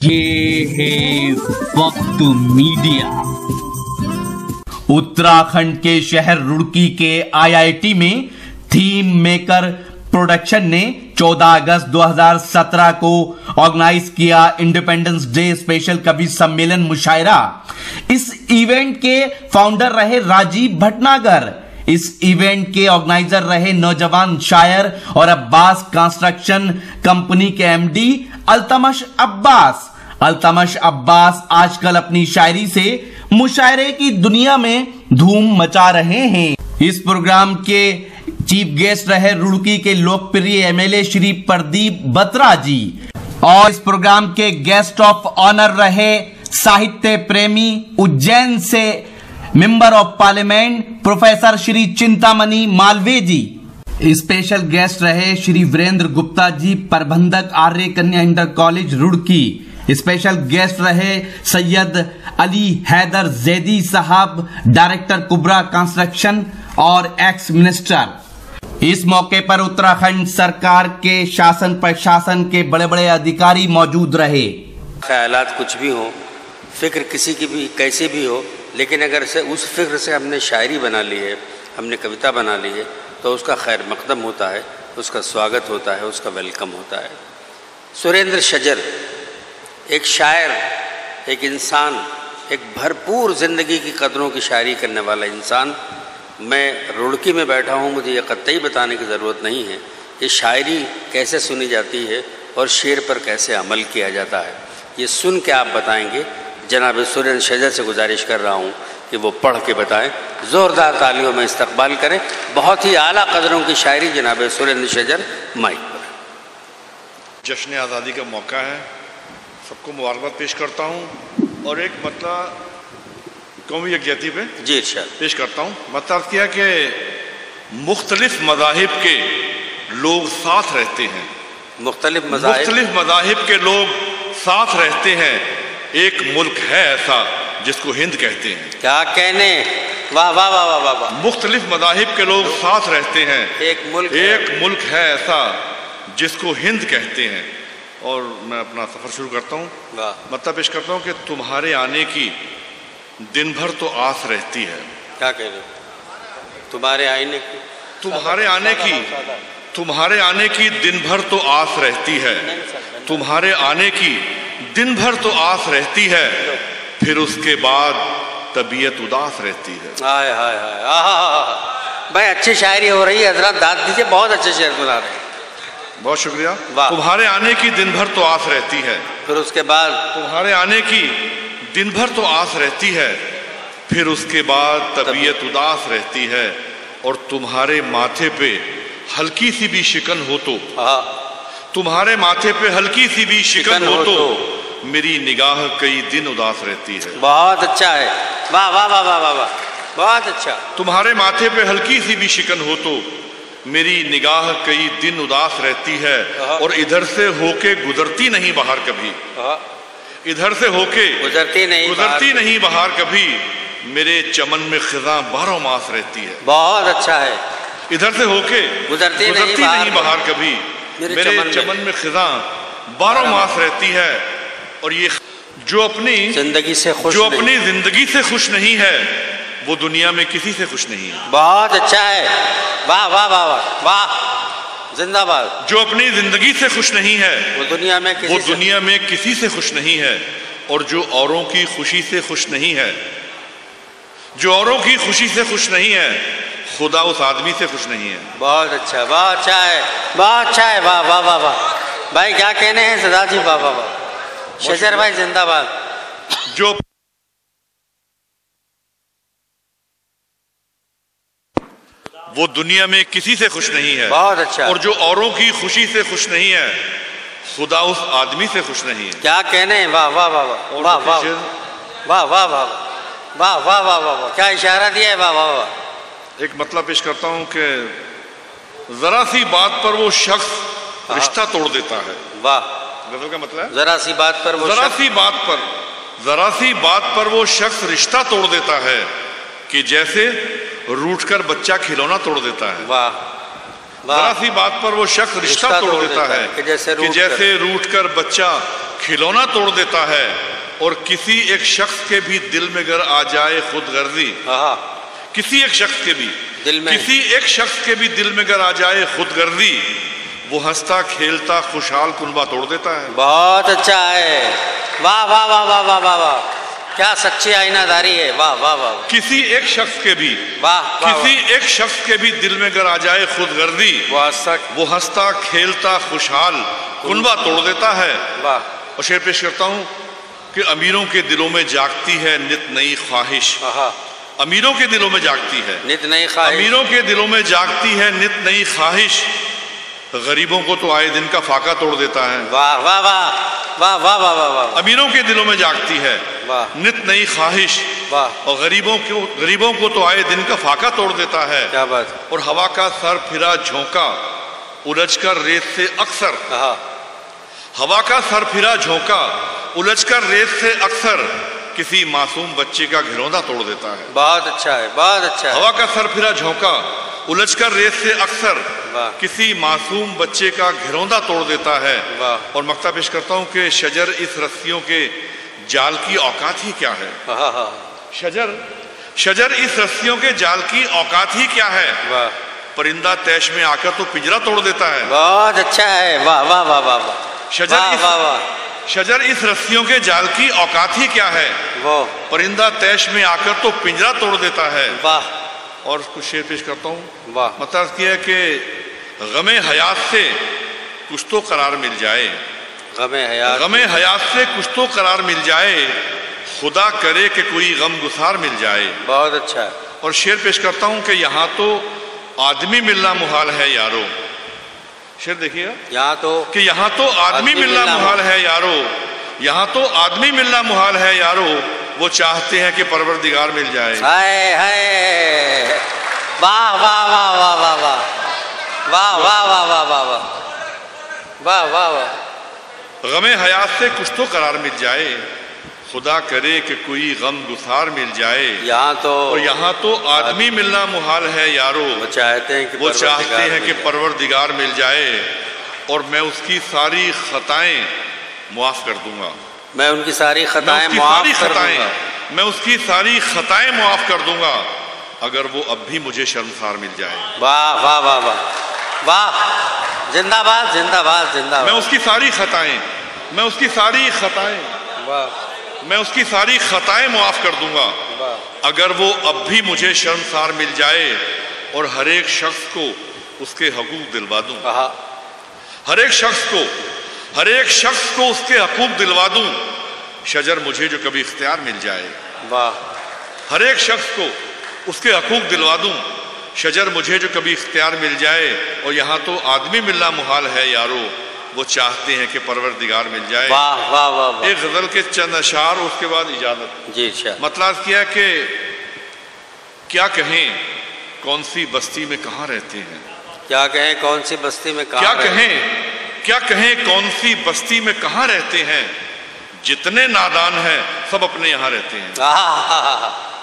ये है वक्त मीडिया। उत्तराखंड के शहर रुड़की के आईआईटी में थीम मेकर प्रोडक्शन ने 14 अगस्त 2017 को ऑर्गेनाइज किया इंडिपेंडेंस डे स्पेशल कवि सम्मेलन मुशायरा। इस इवेंट के फाउंडर रहे राजीव भटनागर। इस इवेंट के ऑर्गेनाइजर रहे नौजवान शायर और अब्बास कंस्ट्रक्शन कंपनी के एमडी अल्तमश अब्बास। अल्तमश अब्बास आजकल अपनी शायरी से मुशायरे की दुनिया में धूम मचा रहे हैं। इस प्रोग्राम के चीफ गेस्ट रहे रुड़की के लोकप्रिय एमएलए श्री प्रदीप बत्रा जी और इस प्रोग्राम के गेस्ट ऑफ ऑनर रहे साहित्य प्रेमी उज्जैन से member of parliament professor Shri Chintamani Malviya ji. Special guest रहे श्री वीरेंद्र गुप्ता जी, प्रबंधक Arya Kanya inter college Roorkee. Special guest रहे सैयद अली हैदर जैदी साहब, डायरेक्टर कुबरा कंस्ट्रक्शन और एक्स मिनिस्टर। इस मौके पर उत्तराखंड सरकार के शासन प्रशासन के बड़े बड़े अधिकारी मौजूद रहे। ख्यालात कुछ भी हो, फिक्र किसी की भी कैसे भी हो, लेकिन अगर से उस फिक्र से हमने शायरी बना ली है, हमने कविता बना ली है, तो उसका खैर मकदम होता है, उसका स्वागत होता है, उसका वेलकम होता है। सुरेंद्र शजर एक शायर, एक इंसान, एक भरपूर ज़िंदगी की कदरों की शायरी करने वाला इंसान। मैं रुड़की में बैठा हूँ, मुझे ये कतई बताने की ज़रूरत नहीं है कि शायरी कैसे सुनी जाती है और शेर पर कैसे अमल किया जाता है। ये सुन के आप बताएंगे। जनाब सुरेंद्र शजर से गुजारिश कर रहा हूँ कि वो पढ़ के बताएं। ज़ोरदार तालियों में इस्तकबाल करें। बहुत ही आला कदरों की शायरी जनाब सुरेंद्र शजर माइक पर। जश्न आज़ादी का मौका है, सबको मुबारकबाद पेश करता हूँ और एक मतलब कौमी यकजहती पे जी इरशाद पेश करता हूँ। मतलब क्या कि मुख्तलिफ मज़ाहिब के लोग साथ रहते हैं, मुख्तलिफ मज़ाहिब के लोग साथ रहते हैं। एक मुल्क है ऐसा जिसको हिंद कहते हैं। क्या कहने, वाह वाह वाह वाह वाह वाह। मुख्तलिफ मज़ाहिब के लोग साथ रहते हैं। एक मुल्क है ऐसा जिसको हिंद कहते हैं। और मैं अपना सफ़र शुरू करता हूँ। मतलब पेश करता हूँ कि तुम्हारे आने की दिन भर तो आस रहती है। क्या कह रहे हो? तुम्हारे आने की दिन भर तो आस रहती है। तुम्हारे आने की दिन भर तो आस रहती है, फिर उसके बाद तबीयत उदास रहती है। हाय हाय हाय। भाई अच्छी शायरी हो रही है, हजरत दाद दीजिए। बहुत अच्छे शेर सुना रहे हैं, बहुत शुक्रिया। तुम्हारे आने की दिन भर तो आस रहती है, फिर उसके बाद तुम्हारे आने की दिन भर तो आस रहती है, फिर उसके बाद तबीयत उदास रहती है। और तुम्हारे माथे पे हल्की सी भी शिकन हो तो, तुम्हारे माथे पे हल्की सी भी शिकन हो तो मेरी निगाह कई दिन उदास रहती है। बहुत अच्छा है, वाह वाह वाह वाह वाह, बहुत अच्छा। तुम्हारे माथे पे हल्की सी भी शिकन हो तो मेरी निगाह कई दिन उदास रहती है। और इधर से होके गुजरती नहीं बाहर कभी, इधर से होके गुजरती नहीं बाहर कभी, मेरे चमन में खिज़ां बारह मास रहती है। बहुत अच्छा है। इधर से होके गुजरती नहीं बाहर कभी, मेरे चमन में खिज़ां बारह मास रहती है। और ये जो अपनी जिंदगी से खुश नहीं है, वो दुनिया में किसी से खुश नहीं है। बहुत अच्छा है, वाह वाह वाह वाह वाह, जिंदाबाद। जो अपनी जिंदगी से खुश नहीं है, वो दुनिया में किसी से खुश नहीं है। और जो औरों की खुशी से खुश नहीं है, जो औरों की खुशी से खुश नहीं है, खुदा उस आदमी से खुश नहीं है। बहुत अच्छा, बहुत अच्छा है, बहुत अच्छा है, वाह वाह वाह वाह। भाई क्या कहने हैं सदा जी, वाह वाह वाह। शजर भाई जिंदाबाद। जो वो दुनिया में किसी से खुश नहीं है, बहुत अच्छा। और जो औरों की खुशी से खुश नहीं है, खुदा उस आदमी से खुश नहीं है। क्या कहने हैं, वाह वाह वाह वाह वाह वाह वाह वाह वाह वाह वाह वाह, क्या इशारा दिया है, वाह वाह वाह। एक मतलब पेश करता हूँ कि जरा सी बात पर वो शख्स रिश्ता तोड़ देता है। वाह, गजल का मतलब है जरा सी बात पर वो शख्स रिश्ता तोड़ देता है कि जैसे रूठ कर बच्चा खिलौना तोड़ देता है। वाह, जरा सी बात पर वो शख्स रिश्ता तोड़ देता है कि जैसे रूठ कर बच्चा کھلونا توڑ دیتا ہے، اور کسی ایک شخص کے بھی دل میں اگر آ جائے خود غرضی، کسی ایک شخص کے بھی دل میں، کسی ایک شخص کے بھی دل میں اگر آ جائے خود غرضی، وہ ہنستا کھیلتا خوشحال کنبہ توڑ دیتا ہے۔ بہت اچھا ہے، واہ واہ واہ واہ واہ واہ واہ، کیا سچی آئینہ داری ہے، واہ واہ واہ۔ کسی ایک شخص کے بھی، کسی ایک شخص کے بھی دل میں اگر آ جائے خود غرضی، وہ ہنستا کھیلتا خوشحال کنبہ توڑ دیتا ہے۔ اور شعر پیش کرتا ہوں کہ امیروں کے دلوں میں جاگتی ہے نت نئی خواہش، امیروں کے دلوں میں جاگتی ہے نت نئی خواہش، امیروں کے دلوں میں جاگتی ہے نت نئی خواہش، غریبوں کو تو آئے دن کا فاقہ توڑ دیتا ہے۔ واہ واہ واہ واہ واہ واہ واہ، امیروں کے دلوں میں جاگتی ہے نت نئی خواہش، اور غریبوں کو تو آئے دن کا فاقہ توڑ دیتا ہے۔ کیا بات۔ اور ہوا کا سر پھرا جھونکا الجھ کر ریت سے اکثر، ہوا کا سر پھرا جھونکا الجھ کر ریت سے اکثر کسی معصوم بچے کا گھروندا توڑ دیتا ہے۔ بہت اچھا ہے، بہت اچھا ہے۔ ہوا کا سر پھرا جھونکا الجھ کر ریت سے اکثر کسی معصوم بچے کا گھروندا توڑ دیتا ہے۔ اور مقطع پیش کرتا ہوں کہ شجر اس رسیوں کے جال کی اوقات ہی کیا ہے، شجر اس رسیوں کے جال کی اوقات ہی کیا ہے، پرندہ تیش میں آ کر تو پنجرا توڑ دیتا ہے۔ بہت اچھا ہے، واہ واہ واہ واہ، شجر اس رسیوں کے جال کی اوقات ہی کیا ہے، پرندہ تیش میں آ کر تو پنجرا توڑ دیتا ہے۔ اور کچھ شعر پیش کرتا ہوں، مطلب کیا ہے کہ غم حیات سے کچھ تو قرار مل جائے، غم حیات سے کچھ تو قرار مل جائے، خدا کرے کہ کوئی غم گسار مل جائے۔ بہت اچھا ہے۔ اور شعر پیش کرتا ہوں کہ یہاں تو آدمی ملنا محال ہے یارو، شعر دیکھیے یہاں تو کہ یہاں تو آدمی ملنا محال ہے یارو، یہاں تو آدمی ملنا محال ہے یارو، وہ چاہتے ہیں کہ پروردگار مل جائے۔ ہائے ہائے، واہ واہ واہ واہ واہ واہ واہ واہ واہ واہ واہ واہ واہ واہ۔ غم حیات سے کچھ تو قرار مل جائے، خدا کرے کہ کوئی غم گسار مل جائے، یہاں تو آدمی ملنا محال ہے یارو، وہ چاہتے ہیں کہ پروردگار مل جائے، اور میں اس کی ساری خطائیں معاف کر دوں گا، میں ان کی ساری خطائیں معاف کر دوں گا، میں اس کی ساری خطائیں معاف کر دوں گا اگر وہ اب بھی مجھے شرمسار مل جائے۔ واہ واہ واہ واہ واہ، زندہ باد زندہ باد زندہ باد۔ میں اس کی ساری خطائیں، میں اس کی ساری خطائیں، میں اس کی ساری خطائیں معاف کر دوں گا اگر وہ اب بھی مجھے شرمسار مل جائے، اور ہر ایک شخص کو اس کے حقوق دلوا دوں، ہر ایک شخص کو اس کے حقوق دلوا دوں، شجر مجھے جو کبھی اختیار مل جائے، ہر ایک شخص کو اس کے حقوق دلوا دوں، شجر مجھے جو کبھی اختیار مل جائے، اور یہاں تو آدمی ملنا محال ہے یارو، وہ چاہتے ہیں کہ پروردگار مل جائے۔ ایک غزل کے چند اشعار، اس کے بعد اجازت۔ جی اچھا۔ مطلب کیا کہ کیا کہیں کون سی بستی میں کہاں رہتے ہیں، کیا کہیں کون سی بستی میں کیا کہیں کون سی بستی میں کہاں رہتے ہیں، جتنے نادان ہیں سب اپنے یہاں رہتے ہیں۔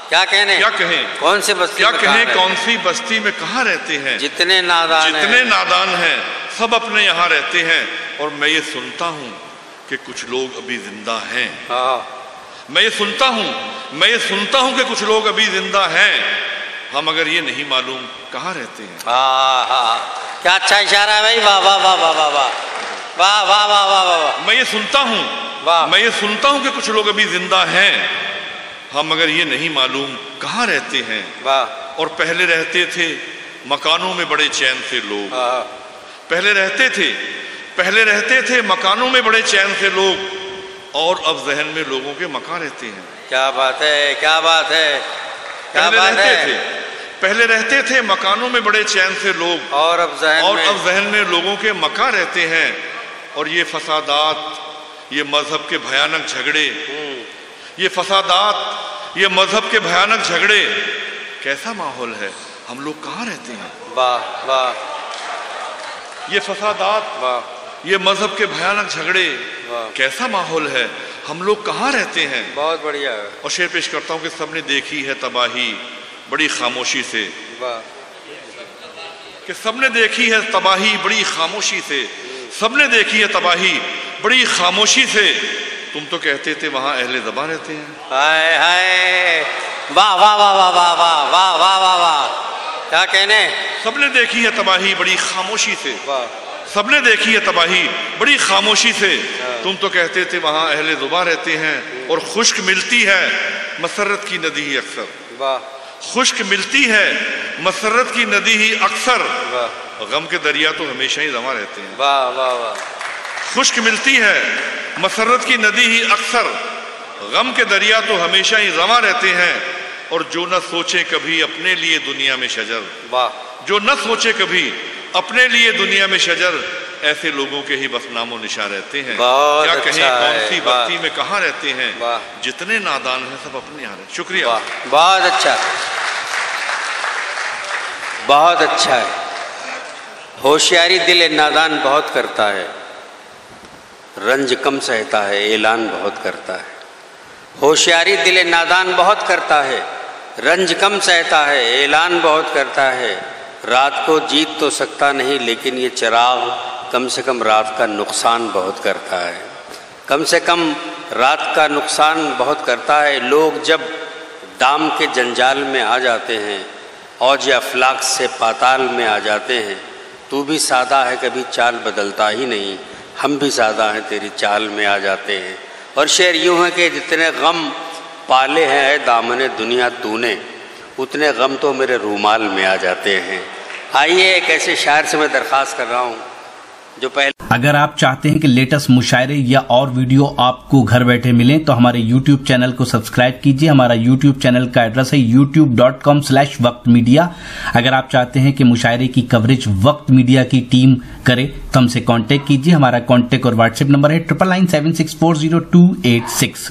کیا کہیں کون سی بستی میں کہاں رہتے ہیں، جتنے نادان ہیں سب اپنے یہاں رہتے ہیں، اور میں یہ سنتا ہوں کہ کچھ لوگ ابھی زندہ ہیں، میں یہ سنتا ہوں کہ کچھ لوگ ابھی زندہ ہیں، ہم اگر یہ نہیں معلوم کہاں رہتے ہیں۔ کیا اچھا اشارہ ہے بھائی، واہ واہ واہ واہ واہ واہ واہ واہ واہ واہ۔ میں یہ سنتا ہوں کہ کچھ لوگ ابھی زندہ ہیں، ہم اگر یہ نہیں معلوم کہاں رہتے ہیں، اور پہلے رہتے تھے مکانوں میں بڑے چین سے لوگ، پہلے رہتے تھے مکانوں میں بڑے چین سے لوگ، اور اب ذہن میں لوگوں کے مکان رہتے ہیں۔ کیا بات ہے، کیا بات ہے، کیا بات ہے۔ پہلے رہتے تھے مکانوں میں بڑے چین سے لوگ، اور اب ذہن میں لوگوں کے مکان رہتے ہیں، اور یہ فسادات، یہ مذہب کے بھیانک جھگڑے، یہ فسادات، یہ مذہب کے بھیانک جھگڑے، کیسا ماحول ہے، ہم لوگ کہاں رہتے ہیں۔ واہ واہ، یہ فسادات، یہ مذہب کے بھیانک جھگڑے، کیسا ماحول ہے، ہم لوگ کہاں رہتے ہیں۔ بہت بڑھیا ہے۔ اور شعر پیش کرتا ہوں کہ سب نے دیکھی ہے تباہی بڑی خاموشی سے، کہ سب نے دیکھی ہے تباہی بڑی خاموشی سے، سب نے دیکھی ہے تباہی बड़ी खामोशी से, तुम तो कहते थे वहाँ अहले ज़बां रहते हैं। हाय हाय, वाह वाह वाह वाह वाह वाह वाह वाह वाह वाह, क्या कहने। सबने देखी है तबाही बड़ी खामोशी से, वाह, सबने देखी है तबाही बड़ी खामोशी से, तुम तो कहते थे वहाँ अहले ज़ुबां रहते हैं। और खुश्क मिलती है मसरत की नदी ही अक्सर, वाह, खुश्क मिलती है मसरत की नदी ही अक्सर, वाह, गम के दरिया तो हमेशा ही जमा रहते हैं। वाह वाह वाह, खुश्क मिलती है मसरत की नदी ही अक्सर, गम के दरिया तो हमेशा ही जमा रहते हैं। और जो न सोचे कभी अपने लिए दुनिया में शजर, वाह, जो न सोचे कभी अपने लिए दुनिया में शजर, ऐसे लोगों के ही बस नामो निशान रहते हैं। बहुत क्या अच्छा कहें है, कौन सी वाह। बस्ती में कहाँ रहते हैं, वाह। जितने नादान हैं सब अपने यहाँ रहते। शुक्रिया। वाह, बहुत अच्छा, बहुत अच्छा है। होशियारी दिल नादान बहुत करता है, रंज कम सहता है, ऐलान बहुत करता है। होशियारी दिल नादान बहुत करता है, रंज कम सहता है, ऐलान बहुत करता है। रात को जीत तो सकता नहीं, लेकिन ये चिराग कम से कम रात का नुकसान बहुत करता है, कम से कम रात का नुकसान बहुत करता है। लोग जब दाम के जंजाल में आ जाते हैं, औज अफलाक से पाताल में आ जाते हैं, तू भी सादा है कभी चाल बदलता ही नहीं, हम भी सादा हैं तेरी चाल में आ जाते हैं। और शेर यूँ है कि जितने गम पाले हैं दामने दुनिया तूने, उतने गम तो मेरे रूमाल में आ जाते हैं। आइए एक ऐसे शायर से मैं दरख्वास्त कर रहा हूँ जो पहले। अगर आप चाहते हैं कि लेटेस्ट मुशायरे या और वीडियो आपको घर बैठे मिलें तो हमारे YouTube चैनल को सब्सक्राइब कीजिए। हमारा YouTube चैनल का एड्रेस है youtube.com/वक्त मीडिया। अगर आप चाहते हैं कि मुशायरे की कवरेज वक्त मीडिया की टीम करे तो हमसे कांटेक्ट कीजिए। हमारा कांटेक्ट और व्हाट्सएप नंबर है 9997640286।